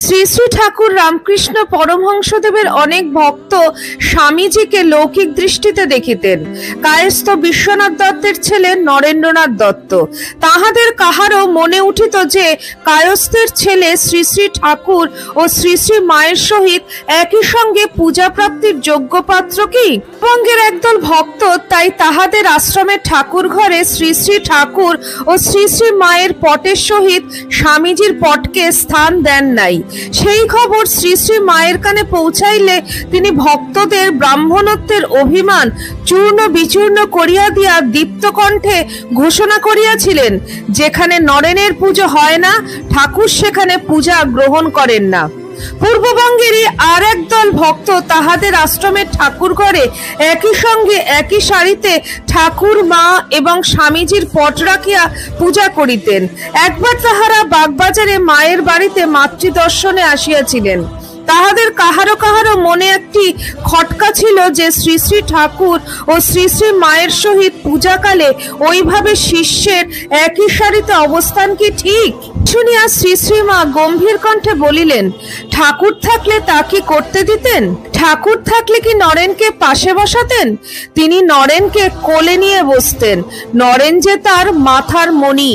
শ্রী শ্রী ঠাকুর রামকৃষ্ণ পরমহংসদেবের অনেক ভক্ত স্বামীজিকে লৌকিক দৃষ্টিতে দেখিতেন। কায়স্থ বিশ্বনাথ দত্তের ছেলে নরেন্দ্রনাথ দত্ত, তাহাদের কাহারও মনে উঠিত যে কায়স্থের ছেলে শ্রী শ্রী ঠাকুর ও শ্রী শ্রী মায়ের সহিত একই সঙ্গে পূজা প্রাপ্তির যোগ্য পাত্র কি? বঙ্গের একদল ভক্ত তাই তাহাদের আশ্রমের ঠাকুর ঘরে শ্রী শ্রী ঠাকুর ও শ্রী শ্রী মায়ের পটের সহিত স্বামীজির পটকে স্থান দেন নাই। সেই খবর শ্রী শ্রী মায়ের কানে পৌঁছাইলে তিনি ভক্তদের ব্রাহ্মণত্বের অভিমান চূর্ণ বিচূর্ণ করিয়া দিয়া দীপ্ত কণ্ঠে ঘোষণা করিয়াছিলেন, যেখানে নরেনের পুজো হয় না ঠাকুর সেখানে পূজা গ্রহণ করেন না। পূর্ববঙ্গেরই আর একদল ভক্ত তাহাদের আশ্রমের ঠাকুর ঘরে একই সঙ্গে একই সারিতে ঠাকুর, মা এবং স্বামীজির পট রাখিয়া পূজা করিতেন। একবার তাহারা বাগবাজারে মায়ের বাড়িতে মাতৃদর্শনে আসিয়াছিলেন। তাহাদের কাহারো কাহারো মনে একটি খটকা ছিল যে শ্রী শ্রী ঠাকুর ও শ্রী শ্রী মায়ের সহিত পূজাকালে ওইভাবে শিষ্যের একই সারিতে অবস্থান কি ঠিক? শুনিয়া শ্রী শ্রী মা গম্ভীর কণ্ঠে বলিলেন, ঠাকুর থাকলে তা কি করতে দিতেন? ঠাকুর থাকলে কি নরেনকে পাশে বসাতেন? তিনি নরেনকে কোলে নিয়ে বসতেন। নরেন যে তার মাথার মণি।